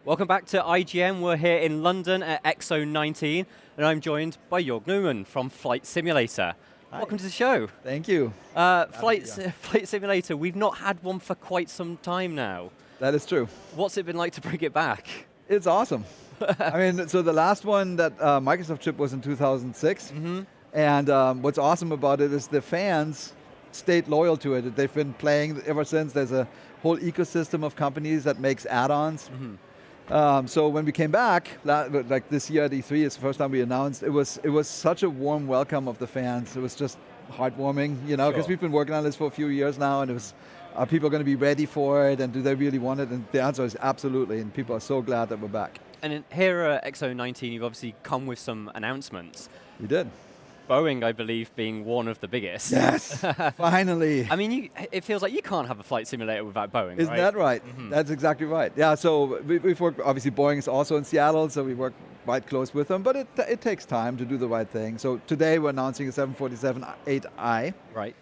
Welcome back to IGN. We're here in London at X019, and I'm joined by Jorg Neumann from Flight Simulator. Hi. Welcome to the show. Thank you. Flight Simulator, we've not had one for quite some time now. That is true. What's it been like to bring it back? It's awesome. I mean, so the last one that Microsoft shipped was in 2006. Mm-hmm. And what's awesome about it is the fans stayed loyal to it. They've been playing ever since. There's a whole ecosystem of companies that makes add-ons. Mm-hmm. So when we came back, like this year at E3, it's the first time we announced, it was such a warm welcome of the fans. It was just heartwarming, you know, because we've been working on this for a few years now, and it was, are people going to be ready for it, and do they really want it? And the answer is absolutely, and people are so glad that we're back. And here at X019, you've obviously come with some announcements. We did. Boeing, I believe, being one of the biggest. Yes, finally. I mean, it feels like you can't have a flight simulator without Boeing, Isn't that right? Mm-hmm. That's exactly right. Yeah, so we've worked, obviously Boeing is also in Seattle, so we work quite close with them, but it takes time to do the right thing. So today we're announcing a 747-8i, right?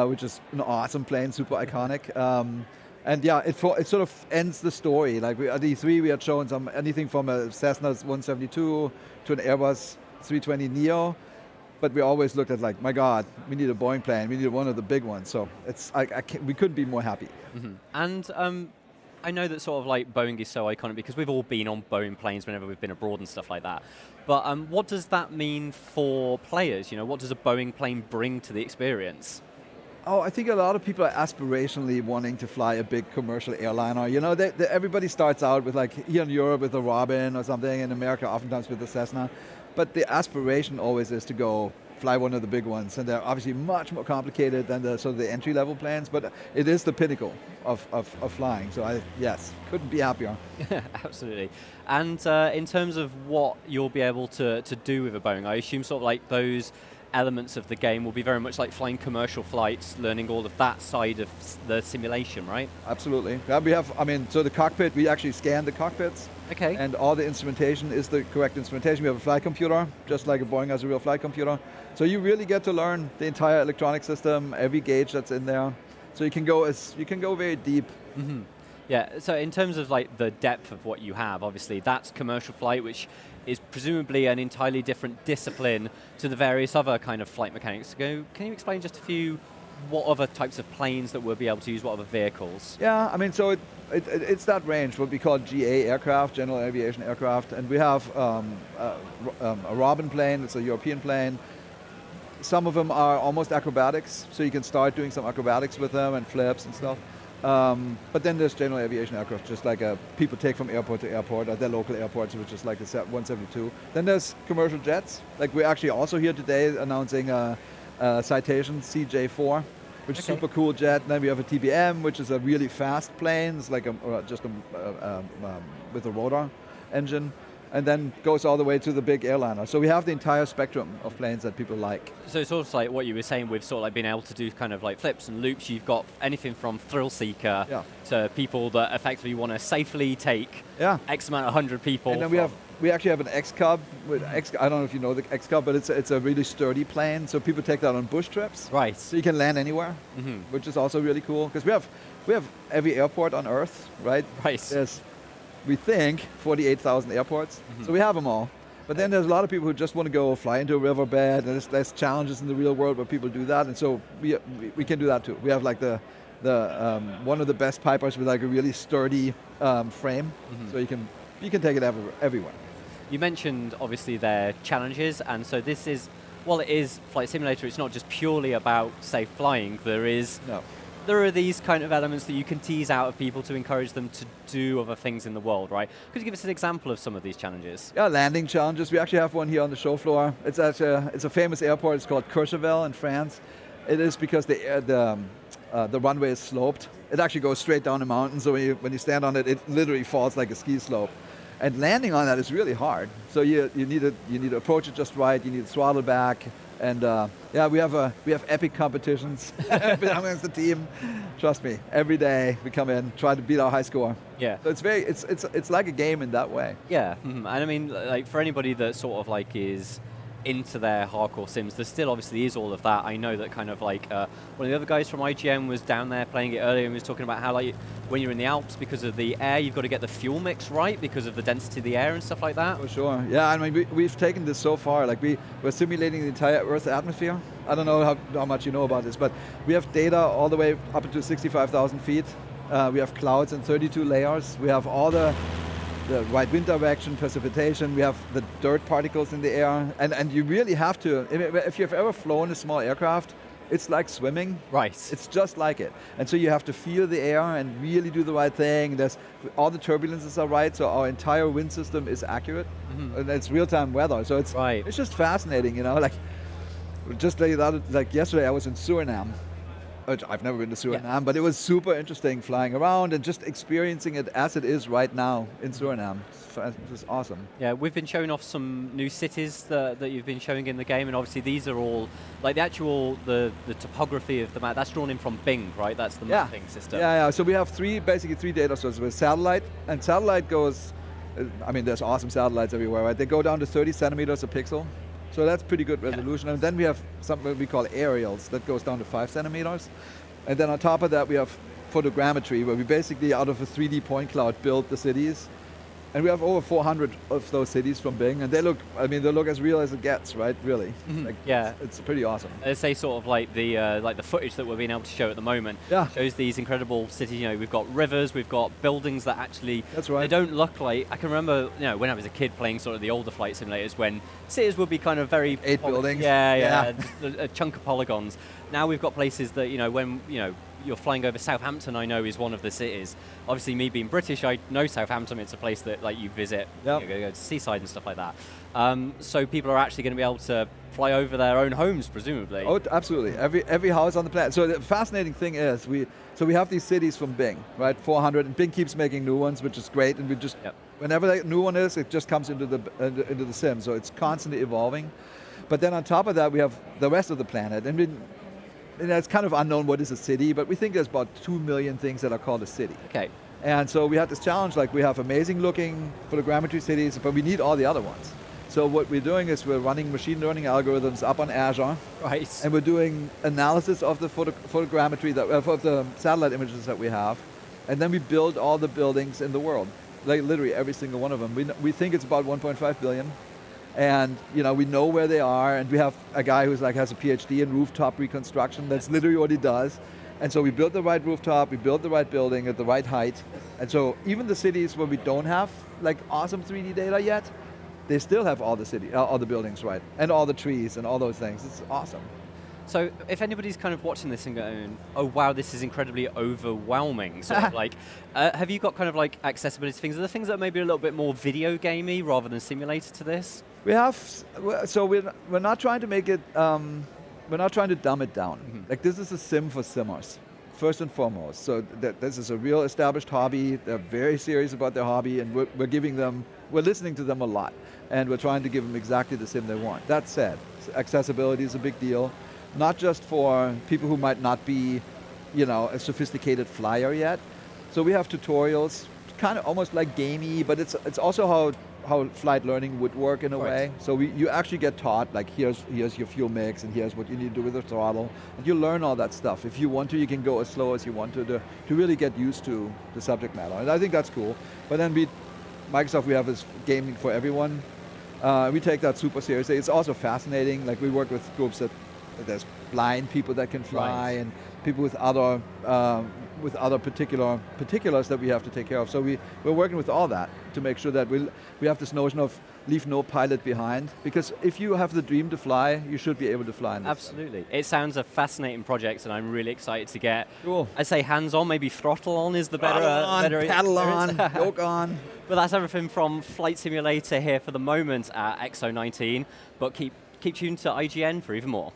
Which is an awesome plane, super iconic. And yeah, it sort of ends the story. Like at E3 we had shown anything from a Cessna 172 to an Airbus 320neo. But we always looked at like, my God, we need a Boeing plane. We need one of the big ones. So it's we couldn't be more happy. Mm-hmm. And I know that sort of like Boeing is so iconic because we've all been on Boeing planes whenever we've been abroad and stuff like that. But what does that mean for players? You know, what does a Boeing plane bring to the experience? Oh, I think a lot of people are aspirationally wanting to fly a big commercial airliner. You know, everybody starts out with like here in Europe with a Robin or something, in America oftentimes with the Cessna. But the aspiration always is to go fly one of the big ones, and they're obviously much more complicated than the sort of the entry-level planes, but it is the pinnacle of flying. So yes, couldn't be happier. Absolutely. And in terms of what you'll be able to do with a Boeing, I assume sort of like those elements of the game will be very much like flying commercial flights, learning all of that side of the simulation, right? Absolutely. Yeah, we have, I mean, so the cockpit, we actually scan the cockpits. Okay. And all the instrumentation is the correct instrumentation. We have a flight computer, just like a Boeing has a real flight computer. So you really get to learn the entire electronic system, every gauge that's in there. So you can go very deep. Mm-hmm. Yeah, so in terms of like the depth of what you have, obviously that's commercial flight, which is presumably an entirely different discipline to the various other kind of flight mechanics. Can you explain just a few, what other types of planes that we'll be able to use, what other vehicles? Yeah, I mean, so it's that range, what we call GA aircraft, general aviation aircraft, and we have a Robin plane, it's a European plane. Some of them are almost acrobatics, so you can start doing some acrobatics with them and flips and stuff. But then there's general aviation aircraft, just like people take from airport to airport, or their local airports, which is like the 172. Then there's commercial jets. Like we're actually also here today announcing a Citation CJ4, which is super cool jet. And then we have a TBM, which is a really fast plane. It's like with a rotor engine. And then goes all the way to the big airliner. So we have the entire spectrum of planes that people like. So it's also like what you were saying with sort of like being able to do kind of like flips and loops. You've got anything from thrill seeker to people that effectively want to safely take X amount of 100 people. And then we actually have an X-Cub. I don't know if you know the X-Cub, but it's a really sturdy plane. So people take that on bush trips. Right. So you can land anywhere, which is also really cool. Because we have every airport on Earth, right? Right. There's, we think, 48,000 airports. So we have them all. But then there's a lot of people who just want to go fly into a riverbed, and there's less challenges in the real world where people do that. And so we can do that too. We have like the one of the best Pipers with like a really sturdy frame, so you can take it everywhere. You mentioned obviously their challenges, and so this is, while it is Flight Simulator, it's not just purely about safe flying. There are these kind of elements that you can tease out of people to encourage them to do other things in the world, right? Could you give us an example of some of these challenges? Yeah, landing challenges. We actually have one here on the show floor. It's a famous airport. It's called Courchevel in France. It is because the runway is sloped. It actually goes straight down the mountain, so when you stand on it, it literally falls like a ski slope. And landing on that is really hard. So you need to approach it just right. You need to throttle back. And we have epic competitions amongst the team. Trust me, every day we come in, try to beat our high score. Yeah. So it's like a game in that way. Yeah, and I mean, like for anybody that sort of like is into their hardcore sims, there still obviously is all of that. I know that kind of like one of the other guys from IGN was down there playing it earlier and was talking about how like when you're in the Alps because of the air, you've got to get the fuel mix right because of the density of the air and stuff like that. For sure. Yeah, I mean, we've taken this so far. Like we're simulating the entire Earth's atmosphere. I don't know how much you know about this, but we have data all the way up to 65,000 feet. We have clouds in 32 layers. We have all the right wind direction, precipitation. We have the dirt particles in the air. And you really have to, if you've ever flown a small aircraft, it's like swimming. Right. It's just like it. And so you have to feel the air and really do the right thing. All the turbulences are right, so our entire wind system is accurate. And it's real-time weather. So it's just fascinating, you know. Like yesterday I was in Suriname. I've never been to Suriname, but it was super interesting flying around and just experiencing it as it is right now in Suriname. It was awesome. Yeah, we've been showing off some new cities that you've been showing in the game, and obviously these are all, like the topography of the map, that's drawn in from Bing, right? That's the mapping system. Yeah. So we have basically three data sources with satellite, and satellite goes, I mean, there's awesome satellites everywhere, right? They go down to 30 centimeters a pixel. So that's pretty good resolution. And then we have something we call aerials that goes down to 5 centimeters. And then on top of that, we have photogrammetry, where we basically, out of a 3D point cloud, build the cities. And we have over 400 of those cities from Bing, and they look as real as it gets, right? Really. Like, it's pretty awesome. They say sort of like the footage that we're being able to show at the moment shows these incredible cities. You know, we've got rivers, we've got buildings that actually they don't look like. I can remember, you know, when I was a kid playing sort of the older flight simulators, when cities would be kind of very 8 buildings. Yeah. a chunk of polygons. Now we've got places that, you know, when you're flying over Southampton, I know, is one of the cities. Obviously, me being British, I know Southampton. It's a place that like you visit, you go to seaside and stuff like that. So people are actually going to be able to fly over their own homes, presumably. Oh, absolutely. Every house on the planet. So the fascinating thing is, we have these cities from Bing, right? 400, and Bing keeps making new ones, which is great. And we just whenever a new one is, it just comes into the sim. So it's constantly evolving. But then on top of that, we have the rest of the planet, and it's kind of unknown what is a city, but we think there's about 2 million things that are called a city. Okay. And so we had this challenge, like we have amazing looking photogrammetry cities, but we need all the other ones. So what we're doing is we're running machine learning algorithms up on Azure. Right. And we're doing analysis of the photogrammetry, of the satellite images that we have. And then we build all the buildings in the world, like literally every single one of them. We think it's about 1.5 billion. And we know where they are, and we have a guy who's has a PhD in rooftop reconstruction. That's literally what he does. And so we built the right rooftop, we built the right building at the right height. And so even the cities where we don't have awesome 3D data yet, they still have all the buildings right, and all the trees and all those things. It's awesome. So if anybody's kind of watching this and going, oh wow, this is incredibly overwhelming, sort of have you got kind of accessibility things? Are there things that are maybe a little bit more video gamey rather than simulated to this? We have, so we're not trying to make it, we're not trying to dumb it down. Mm-hmm. This is a sim for simmers, first and foremost. So this is a real established hobby. They're very serious about their hobby, and we're listening to them a lot, and we're trying to give them exactly the sim they want. That said, accessibility is a big deal. Not just for people who might not be, a sophisticated flyer yet. So we have tutorials, kind of almost like gamey, but it's also how flight learning would work in a way. So you actually get taught, here's your fuel mix, and here's what you need to do with the throttle, and you learn all that stuff. If you want to, you can go as slow as you want to really get used to the subject matter, and I think that's cool. But then Microsoft, we have this gaming for everyone. We take that super seriously. It's also fascinating. We work with groups that there's blind people that can fly, and people with other particulars that we have to take care of. So we're working with all that to make sure that we have this notion of leave no pilot behind, because if you have the dream to fly, you should be able to fly. Absolutely. It sounds a fascinating project, and I'm really excited to get, cool. I'd say hands-on, maybe throttle on is the better paddle on, yoke on. But that's everything from Flight Simulator here for the moment at X019, but keep tuned to IGN for even more.